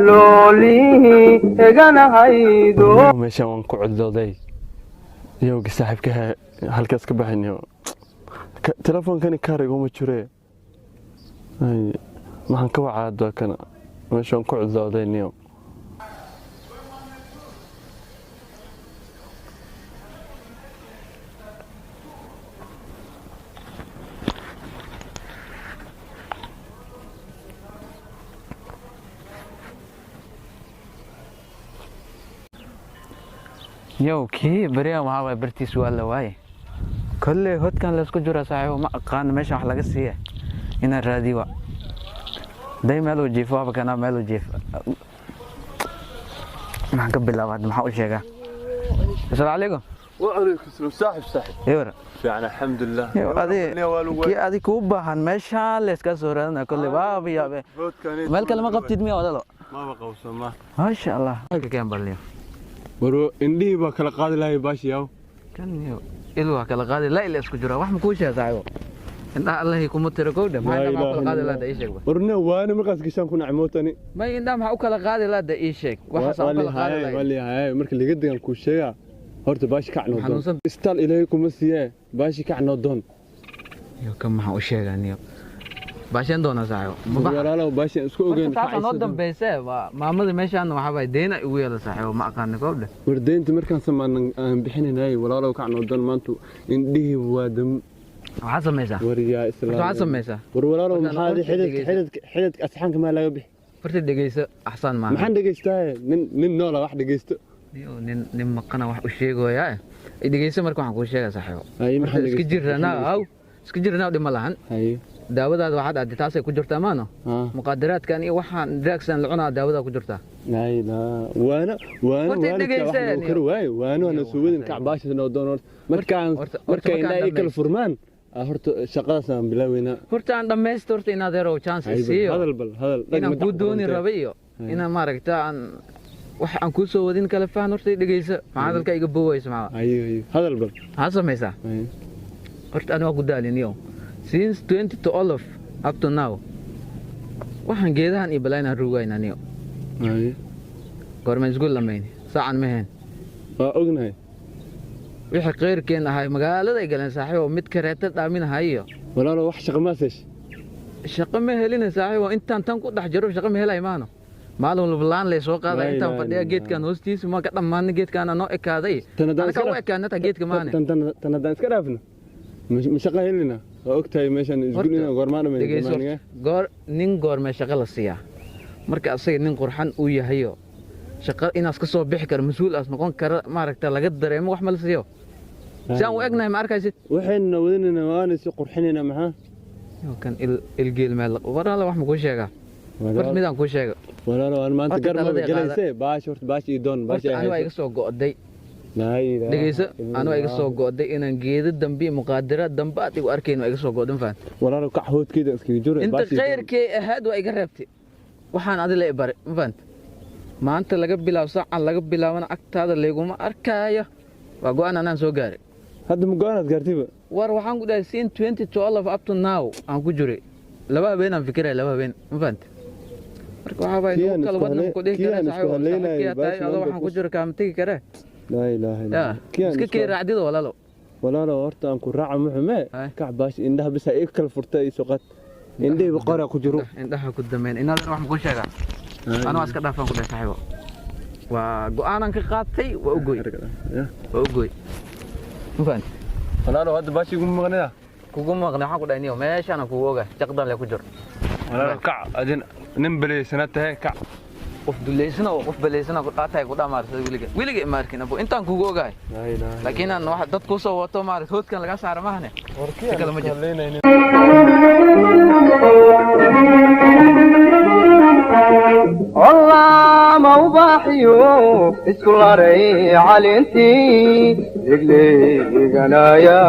لولي إجانا هيدو ماشي ونقعد ذودي يوم صاحبك هالكاس كبحني تلفون كان كاري قوم تشري أي ما هنكوع عاد كان ماشي ونقعد ذودي اليوم يو كي بريا ما برتي سؤال لواي كل هاد كان لسكو جرا صاحب ما قان ماشي wax laga siiya ina raadiwa dayma loo jiifo kana meel loo jiif ma ka bilaawad ma u sheega assalaamu alaykum وعليكم السلام صاحب يورا يعني الحمد لله كي ادي كو باهن meesha la iska soo raadna kulli waa yaabe meel kale ma qabtid miya walaalo ما بقوس ما ما شاء الله halka keen baliyo ورو إندي بكلا قاضي لا يباشي ياو كان يو إلوا كلا قاضي لا إلا إسكو جرا واحد مكوش يا صاحبه إن الله يكون متركوده ما عندنا كلا قاضي لا ده إيشك ورنا وانا مركز كيشان كنا عموتني ما عندنا كلا قاضي لا ده إيشك واحد صار كلا قاضي لا ولي هاي مركز اللي قد كل شيء هرت باش كعنو دون استال إليكم مسيه باش كعنو دون يو كم ما هو شيء يعني باشين دونا صاحبه ولا لا باش اسكو جن فاعل نودم بيسه ما مدي ماشان waxa bay deena ugu yeelo saaxiibo ma aqaan koobde wardeynta markaan samaan bixinay walaalo ka cunoo maantu indhihi waadam waxa sameeysa wariya islaam waxa sameeysa war walaalo maxaa xidid asxaanka ma laga bix farti dhageyso ahsan ma maxaan dhageystaa nin noola wax dhageysto nin maqana wax u sheegoyaa dhageyso marka waxaan ku sheegaa saaxiibo ay maxaa iska jirnaa dhima lahan ay daawadaada waxaad aad taasay ku jirtaa maano muqaadaraadkan iyo waxaan draagsan la cunaa daawada ku jirtaa ay la waana ana suuwadin ka baashada noo doon marka inay kala furmaan horta shaqadaas aan bilaawayna horta aan dhameystirto inaad hero chance siiyo hadal inaan ku dooni rabayo inaan maaragtaa aan wax aan ku soo wadin kala fahn horta dhageyso hadalka iga booyaysa ma ayo hadal bal ha sameeysa horta aan waa ku daaliniyo since 20 to all of up to now waxaan geedahan iyo balaynaan rugaynaa niyo ay goorma isgool lameyn saacan mehen waa ognahay wixii qeyrkeen ahay magaalada ay galeen saaxiibo mid kareeta dhaaminahayo walaalo wax shaqo ma seesh shaqo ma helin saaxiibo intaan tan ku dhax jiro shaqo ma helay maano maalin walbaan la soo qaaday intaan fadhiya geedkan hoostiisa ma ka dhamaan geedkan noo ekaaday anaka u ekaanata geedka maana tan hadaan iska dhaafno ma shaqo helina ogtahay meeshan isgulina goormaan ma goor nin goorma shaqo la siiya marka asaga nin qurxan uu yahayo shaqo inaas ka soo bixi karo mas'uul as noqon kara maaragta laga dareemo wax ma la siiyo saan u egnahay ma arkaysid waxayna wadinina waana si qurxinina maxaa kan il meel waraala wax ma ku sheega war midaan ku sheega walaalo aan maanta garma galeysay baash ii doon baash ay iga soo go'day dhageyso anoo iga soo go'day inaan geedo dambi muqaadaraad dambe aad igu arkayno iga soo go'dan faan walaalo ka xoodkeeda iska jiro inta qeyrkee ahaad waa iga reebtay waxaan adila i bare ma faant maanta laga bilaabo saacan laga bilaabana agtaada leeguma arkaayo waa go'aan anaan soo gaaray hadda ma go'aanaad gaartayba war waxaan ku dhahay sin 2012 up to now aan ku jiray laba habeen aan fikiray laba habeen ma faant marka waxa bay kala wadna ku dhigi karaa saaxiibo waxaan ku jiro kaam tagi karaa لا إله إلا الله كيف كي رعديد ولا لا horta aan ku raaca muxume ka baash indhaha bis ay kala furtay suuqad indhaha boqora ku jiro indhaha ku dameen inaad wax ma ku sheega ana iska dhaafan ku saaxiibo waa go'aanan ka qaatay waa u gooy mafaan walaalo hadda baash igu maqnaa waxaan ku dhaynay meeshaan ku oga jaqdan la ku jiro walaalo ka adin nin baleysana tahay ka qof duleysana oo qof baleysana ku qaatay ku dhamaartay wiliga markin abo intaan kugu ogaay laakiin aan wax dad ku soo wato maarad hoodkan laga saar maahne kala ma jiro والله موضحيو اسكولاري علنتي رجلي جنايا